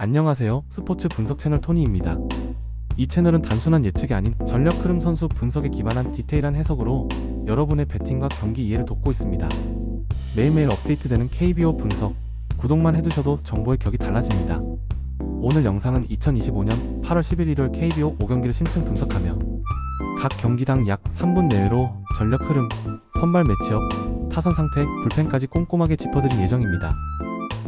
안녕하세요. 스포츠 분석 채널 토니입니다. 이 채널은 단순한 예측이 아닌 전력 흐름 선수 분석에 기반한 디테일한 해석으로 여러분의 배팅과 경기 이해를 돕고 있습니다. 매일매일 업데이트되는 KBO 분석, 구독만 해두셔도 정보의 격이 달라집니다. 오늘 영상은 2025년 8월 11일 일요일 KBO 5경기를 심층 분석하며 각 경기당 약 3분 내외로 전력 흐름, 선발 매치업, 타선 상태, 불펜까지 꼼꼼하게 짚어드릴 예정입니다.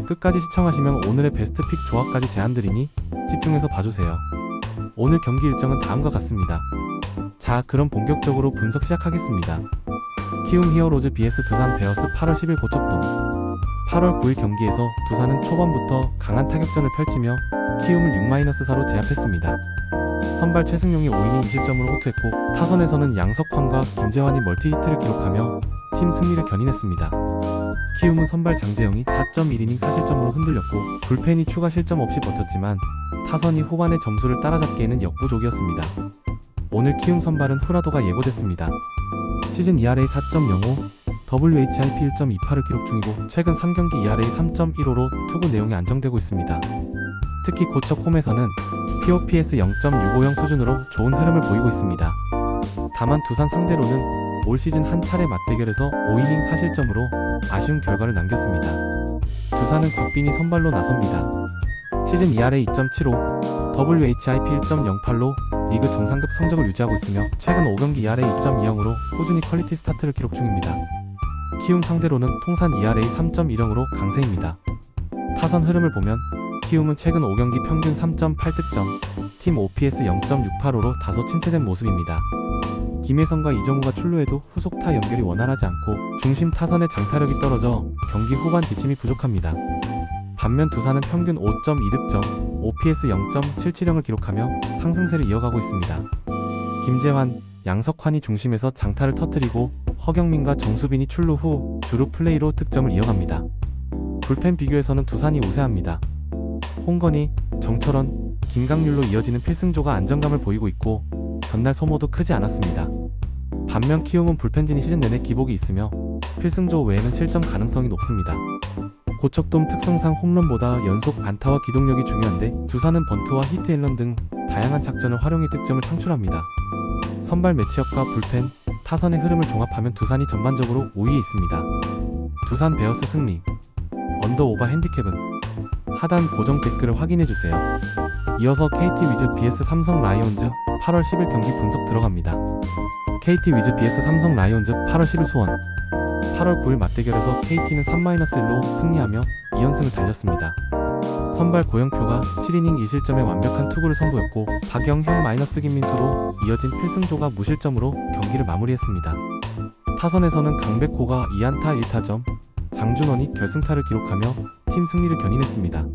끝까지 시청하시면 오늘의 베스트 픽 조합까지 제안드리니 집중해서 봐주세요. 오늘 경기 일정은 다음과 같습니다. 자, 그럼 본격적으로 분석 시작하겠습니다. 키움 히어로즈 vs 두산 베어스 8월 10일 고척돔. 8월 9일 경기에서 두산은 초반부터 강한 타격전을 펼치며 키움을 6-4로 제압했습니다. 선발 최승용이 5이닝 2실점으로 호투했고, 타선에서는 양석환과 김재환이 멀티히트를 기록하며 팀 승리를 견인했습니다. 키움은 선발 장재영이 4.1이닝 4실점으로 흔들렸고, 불펜이 추가 실점 없이 버텼지만 타선이 후반에 점수를 따라잡기에는 역부족이었습니다. 오늘 키움 선발은 후라도가 예고됐습니다. 시즌 ERA 4.05, WHIP 1.28을 기록 중이고, 최근 3경기 ERA 3.15로 투구 내용이 안정되고 있습니다. 특히 고척 홈에서는 POPS 0.650 수준으로 좋은 흐름을 보이고 있습니다. 다만 두산 상대로는 올 시즌 한 차례 맞대결에서 5이닝 4실점으로 아쉬운 결과를 남겼습니다. 두산은 곽빈이 선발로 나섭니다. 시즌 ERA 2.75, WHIP 1.08로 리그 정상급 성적을 유지하고 있으며 최근 5경기 ERA 2.20으로 꾸준히 퀄리티 스타트를 기록 중입니다. 키움 상대로는 통산 ERA 3.10으로 강세입니다. 타선 흐름을 보면 키움은 최근 5경기 평균 3.8득점, 팀 OPS 0.685로 다소 침체된 모습입니다. 김혜성과 이정우가 출루해도 후속타 연결이 원활하지 않고 중심 타선의 장타력이 떨어져 경기 후반 뒷심이 부족합니다. 반면 두산은 평균 5.2득점, OPS 0.770을 기록하며 상승세를 이어가고 있습니다. 김재환, 양석환이 중심에서 장타를 터뜨리고 허경민과 정수빈이 출루 후 주루 플레이로 득점을 이어갑니다. 불펜 비교에서는 두산이 우세합니다. 홍건희, 정철원, 김강률로 이어지는 필승조가 안정감을 보이고 있고 전날 소모도 크지 않았습니다. 반면 키움은 불펜진이 시즌 내내 기복이 있으며 필승조 외에는 실점 가능성이 높습니다. 고척돔 특성상 홈런보다 연속 안타와 기동력이 중요한데 두산은 번트와 히트앤런 등 다양한 작전을 활용해 득점을 창출합니다. 선발 매치업과 불펜, 타선의 흐름을 종합하면 두산이 전반적으로 우위에 있습니다. 두산 베어스 승리. 언더오버 핸디캡은 하단 고정 댓글을 확인해주세요. 이어서 KT 위즈 vs 삼성 라이온즈 8월 10일 경기 분석 들어갑니다. KT 위즈 vs 삼성 라이온즈 8월 10일 수원. 8월 9일 맞대결에서 KT는 3-1로 승리하며 2연승을 달렸습니다. 선발 고영표가 7이닝 1실점의 완벽한 투구를 선보였고, 박영형 마이너스 김민수로 이어진 필승조가 무실점으로 경기를 마무리했습니다. 타선에서는 강백호가 2안타 1타점, 장준원이 결승타를 기록하며 팀 승리를 견인했습니다.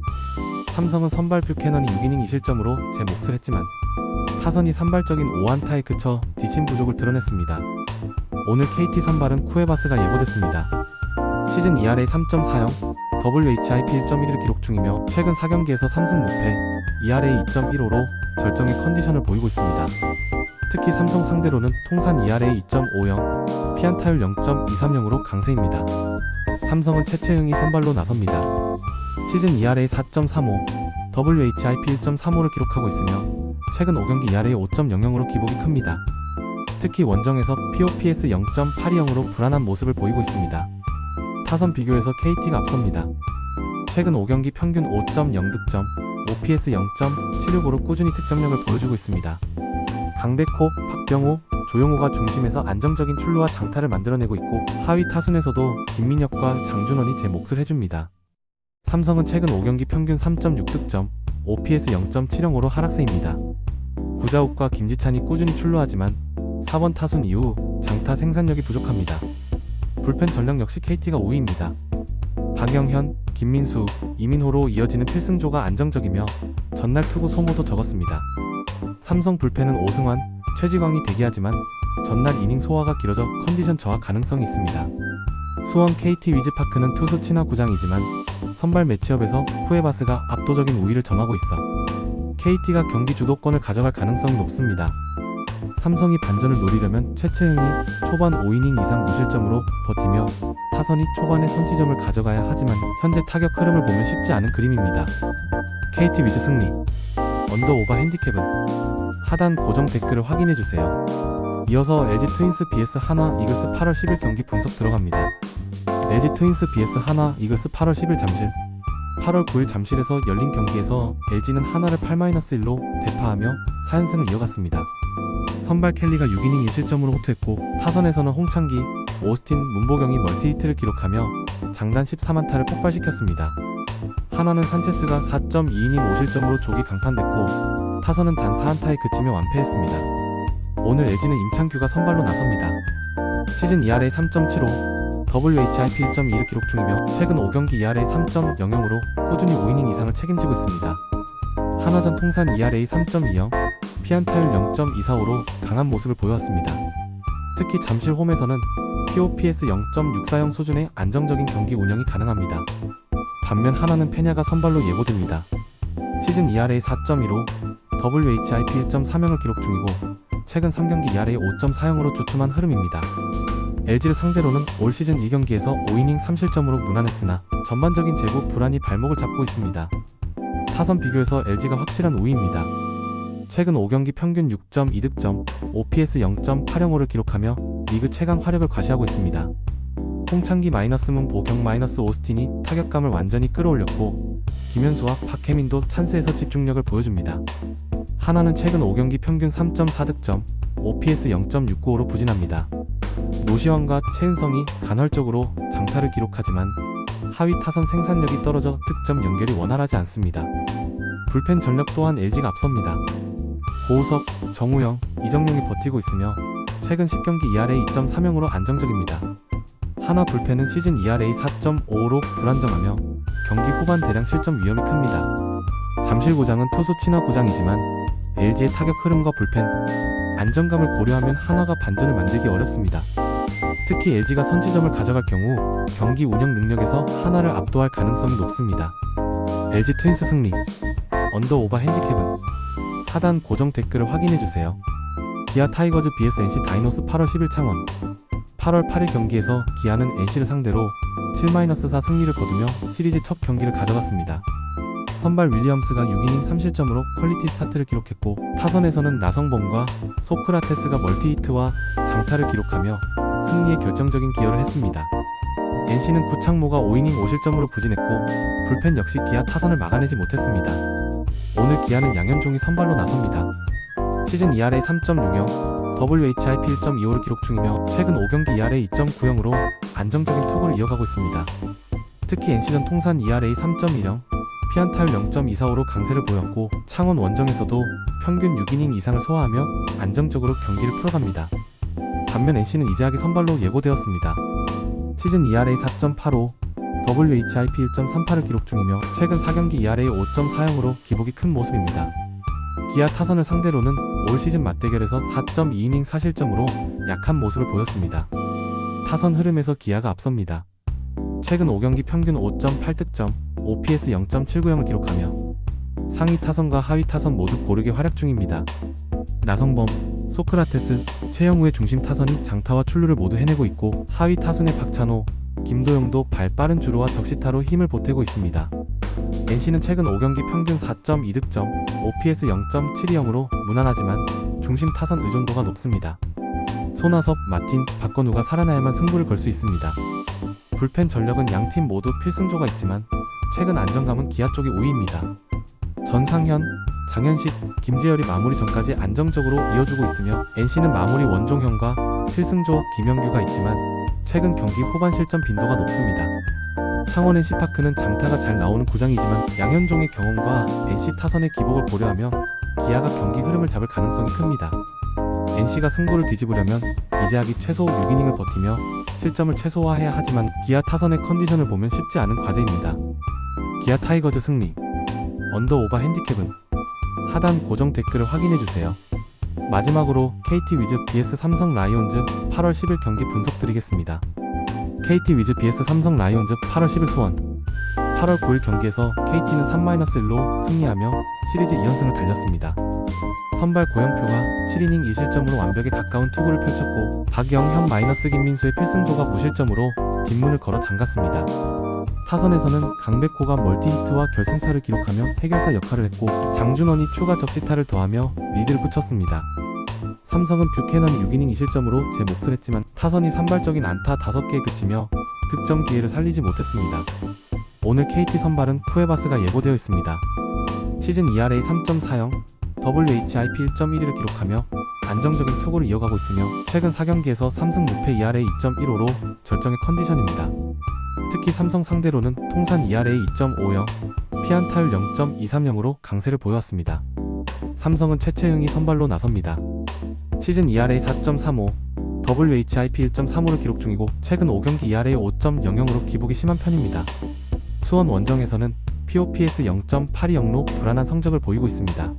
삼성은 선발 뷰캐넌이 6이닝 2실점으로 제 몫을 했지만 타선이 산발적인 5안타에 그쳐 뒷심 부족을 드러냈습니다. 오늘 KT 선발은 쿠에바스가 예고됐습니다. 시즌 ERA 3.40, WHIP 1.1을 기록 중이며 최근 4경기에서 3승 무패, ERA 2.15로 절정의 컨디션을 보이고 있습니다. 특히 삼성 상대로는 통산 ERA 2.50, 피안타율 0.230으로 강세입니다. 삼성은 최채흥이 선발로 나섭니다. 시즌 ERA 4.35, WHIP 1.35를 기록하고 있으며 최근 5경기 ERA 5.00으로 기복이 큽니다. 특히 원정에서 POPS 0.82으로 불안한 모습을 보이고 있습니다. 타선 비교에서 KT가 앞섭니다. 최근 5경기 평균 5.0득점, OPS 0.76으로 꾸준히 득점력을 보여주고 있습니다. 강백호, 박병호, 조용호가 중심에서 안정적인 출루와 장타를 만들어내고 있고 하위 타순에서도 김민혁과 장준원이 제 몫을 해줍니다. 삼성은 최근 5경기 평균 3.6득점, OPS 0.70으로 하락세입니다. 구자욱과 김지찬이 꾸준히 출루하지만 4번 타순 이후 장타 생산력이 부족합니다. 불펜 전력 역시 KT가 우위입니다. 박영현, 김민수, 이민호로 이어지는 필승조가 안정적이며 전날 투구 소모도 적었습니다. 삼성 불펜은 오승환, 최지광이 대기하지만 전날 이닝 소화가 길어져 컨디션 저하 가능성이 있습니다. 수원 KT 위즈파크는 투수 친화 구장이지만 선발 매치업에서 쿠에바스가 압도적인 우위를 점하고 있어 KT가 경기 주도권을 가져갈 가능성이 높습니다. 삼성이 반전을 노리려면 최채흥이 초반 5이닝 이상 무실점으로 버티며 타선이 초반에 선취점을 가져가야 하지만 현재 타격 흐름을 보면 쉽지 않은 그림입니다. KT 위즈 승리. 언더 오버 핸디캡은 하단 고정 댓글을 확인해주세요. 이어서 LG 트윈스 vs 하나 이글스 8월 10일 경기 분석 들어갑니다. LG 트윈스 vs 하나 이글스 8월 10일 잠실. 8월 9일 잠실에서 열린 경기에서 LG는 하나를 8-1로 대파하며 4연승을 이어갔습니다. 선발 켈리가 6이닝 1실점으로 호투했고 타선에서는 홍창기, 오스틴, 문보경이 멀티히트를 기록하며 장단 14만타를 폭발시켰습니다. 하나는 산체스가 4.2이닝 5실점으로 조기 강판됐고 타선은 단 4안타에 그치며 완패했습니다. 오늘 LG는 임창규가 선발로 나섭니다. 시즌 ERA 3.75, WHIP 1.2를 기록 중이며 최근 5경기 ERA 3.00으로 꾸준히 5이닝 이상을 책임지고 있습니다. 한화전 통산 ERA 3.20, 피안타율 0.245로 강한 모습을 보여왔습니다. 특히 잠실 홈에서는 POPS 0.640 수준의 안정적인 경기 운영이 가능합니다. 반면 하나는 페냐가 선발로 예고됩니다. 시즌 ERA 4.15, WHIP 1.30을 기록 중이고 최근 3경기 ERA 5.40으로 주춤한 흐름입니다. LG를 상대로는 올 시즌 2경기에서 5이닝 3실점으로 무난했으나 전반적인 제구 불안이 발목을 잡고 있습니다. 타선 비교에서 LG가 확실한 우위입니다. 최근 5경기 평균 6.2득점, OPS 0.805를 기록하며 리그 최강 화력을 과시하고 있습니다. 홍창기 마이너스 문보경 마이너스 오스틴이 타격감을 완전히 끌어올렸고 김현수와 박혜민도 찬스에서 집중력을 보여줍니다. 하나는 최근 5경기 평균 3.4득점, OPS 0.695로 부진합니다. 노시환과 최은성이 간헐적으로 장타를 기록하지만 하위 타선 생산력이 떨어져 득점 연결이 원활하지 않습니다. 불펜 전력 또한 LG가 앞섭니다. 고우석, 정우영, 이정용이 버티고 있으며 최근 10경기 ERA 2.30으로 안정적입니다. 하나 불펜은 시즌 ERA 4.55로 불안정하며 경기 후반 대량 실점 위험이 큽니다. 잠실구장은 투수 친화 구장이지만 LG의 타격 흐름과 불펜, 안정감을 고려하면 한화가 반전을 만들기 어렵습니다. 특히 LG가 선취점을 가져갈 경우 경기 운영 능력에서 한화를 압도할 가능성이 높습니다. LG 트윈스 승리. 언더 오버 핸디캡은 하단 고정 댓글을 확인해주세요. 기아 타이거즈 vs NC 다이노스 8월 10일 창원. 8월 8일 경기에서 기아는 NC를 상대로 7-4 승리를 거두며 시리즈 첫 경기를 가져갔습니다. 선발 윌리엄스가 6이닝 3실점으로 퀄리티 스타트를 기록했고 타선에서는 나성범과 소크라테스가 멀티히트와 장타를 기록하며 승리에 결정적인 기여를 했습니다. NC는 구창모가 5이닝 5실점으로 부진했고 불펜 역시 기아 타선을 막아내지 못했습니다. 오늘 기아는 양현종이 선발로 나섭니다. 시즌 ERA 3.60, WHIP 1.25를 기록 중이며 최근 5경기 ERA 2.90으로 안정적인 투구를 이어가고 있습니다. 특히 NC전 통산 ERA 3.10, 피안타율 0.245로 강세를 보였고 창원 원정에서도 평균 6이닝 이상을 소화하며 안정적으로 경기를 풀어갑니다. 반면 NC는 이재학이 선발로 예고되었습니다. 시즌 ERA 4.85, WHIP 1.38을 기록 중이며 최근 4경기 ERA 5.40으로 기복이 큰 모습입니다. 기아 타선을 상대로는 올 시즌 맞대결에서 4.2이닝 4실점으로 약한 모습을 보였습니다. 타선 흐름에서 기아가 앞섭니다. 최근 5경기 평균 5.8득점, OPS 0.790을 기록하며 상위 타선과 하위 타선 모두 고르게 활약 중입니다. 나성범, 소크라테스, 최영우의 중심 타선이 장타와 출루를 모두 해내고 있고 하위 타순의 박찬호, 김도영도 발 빠른 주루와 적시타로 힘을 보태고 있습니다. NC는 최근 5경기 평균 4.2득점, OPS 0.720으로 무난하지만 중심 타선 의존도가 높습니다. 손아섭, 마틴, 박건우가 살아나야만 승부를 걸 수 있습니다. 불펜 전력은 양팀 모두 필승조가 있지만 최근 안정감은 기아 쪽이 우위입니다. 전상현, 장현식, 김재열이 마무리 전까지 안정적으로 이어주고 있으며 NC는 마무리 원종현과 필승조 김영규가 있지만 최근 경기 후반 실점 빈도가 높습니다. 창원 NC파크는 장타가 잘 나오는 구장이지만 양현종의 경험과 NC 타선의 기복을 고려하며 기아가 경기 흐름을 잡을 가능성이 큽니다. NC가 승부를 뒤집으려면 이재학이 최소 6이닝을 버티며 실점을 최소화해야 하지만 기아 타선의 컨디션을 보면 쉽지 않은 과제입니다. 기아 타이거즈 승리. 언더 오버 핸디캡은 하단 고정 댓글을 확인해주세요. 마지막으로 KT 위즈 vs 삼성 라이온즈 8월 10일 경기 분석 드리겠습니다. KT 위즈 vs 삼성 라이온즈 8월 10일 소원. 8월 9일 경기에서 KT는 3-1로 승리하며 시리즈 2연승을 달렸습니다. 선발 고영표가 7이닝 1실점으로 완벽에 가까운 투구를 펼쳤고 박영, 현, 김민수의 필승조가 무실점으로 뒷문을 걸어 잠갔습니다. 타선에서는 강백호가 멀티히트와 결승타를 기록하며 해결사 역할을 했고 장준원이 추가 적시타를 더하며 리드를 붙였습니다. 삼성은 뷰캐넌 6이닝 2실점으로 제 몫을 했지만 타선이 산발적인 안타 5개에 그치며 득점 기회를 살리지 못했습니다. 오늘 KT 선발은 쿠에바스가 예고되어 있습니다. 시즌 ERA 3.40, WHIP 1.12를 기록하며 안정적인 투구를 이어가고 있으며 최근 4경기에서 3승 무패 ERA 2.15로 절정의 컨디션입니다. 특히 삼성 상대로는 통산 ERA 2.50, 피안타율 0.230으로 강세를 보여왔습니다. 삼성은 최채흥이 선발로 나섭니다. 시즌 ERA 4.35, WHIP 1.35를 기록 중이고 최근 5경기 ERA 5.00으로 기복이 심한 편입니다. 수원 원정에서는 POPS 0.820로 불안한 성적을 보이고 있습니다.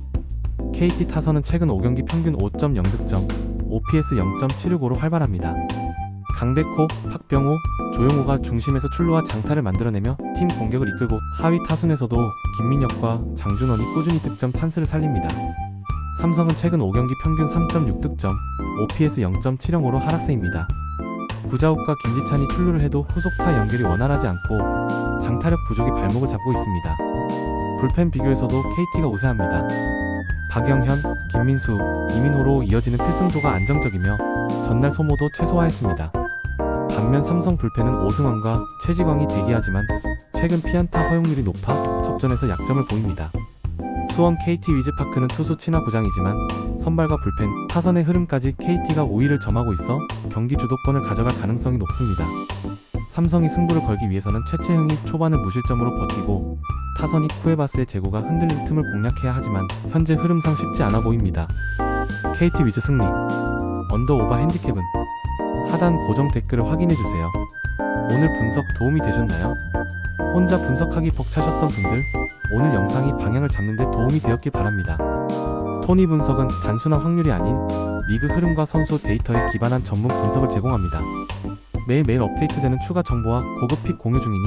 KT 타선은 최근 5경기 평균 5.0득점, OPS 0.765로 활발합니다. 강백호, 박병호, 조용호가 중심에서 출루와 장타를 만들어내며 팀 공격을 이끌고 하위 타순에서도 김민혁과 장준원이 꾸준히 득점 찬스를 살립니다. 삼성은 최근 5경기 평균 3.6득점, OPS 0.705로 하락세입니다. 구자욱과 김지찬이 출루를 해도 후속타 연결이 원활하지 않고 장타력 부족이 발목을 잡고 있습니다. 불펜 비교에서도 KT가 우세합니다. 박영현, 김민수, 이민호로 이어지는 필승조가 안정적이며 전날 소모도 최소화했습니다. 반면 삼성 불펜은 오승환과 최지광이 대기하지만 최근 피안타 허용률이 높아 접전에서 약점을 보입니다. 수원 KT 위즈파크는 투수 친화 구장이지만 선발과 불펜, 타선의 흐름까지 KT가 우위를 점하고 있어 경기 주도권을 가져갈 가능성이 높습니다. 삼성이 승부를 걸기 위해서는 최채흥이 초반을 무실점으로 버티고 타선이 쿠에바스의 제고가 흔들릴 틈을 공략해야 하지만 현재 흐름상 쉽지 않아 보입니다. KT 위즈 승리. 언더오바 핸디캡은 하단 고정 댓글을 확인해주세요. 오늘 분석 도움이 되셨나요? 혼자 분석하기 벅차셨던 분들, 오늘 영상이 방향을 잡는데 도움이 되었길 바랍니다. 토니 분석은 단순한 확률이 아닌 리그 흐름과 선수 데이터에 기반한 전문 분석을 제공합니다. 매일매일 업데이트되는 추가 정보와 고급 픽 공유 중이니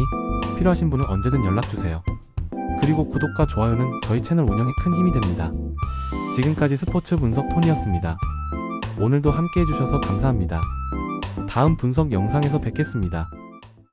필요하신 분은 언제든 연락주세요. 그리고 구독과 좋아요는 저희 채널 운영에 큰 힘이 됩니다. 지금까지 스포츠 분석 토니였습니다. 오늘도 함께 해주셔서 감사합니다. 다음 분석 영상에서 뵙겠습니다.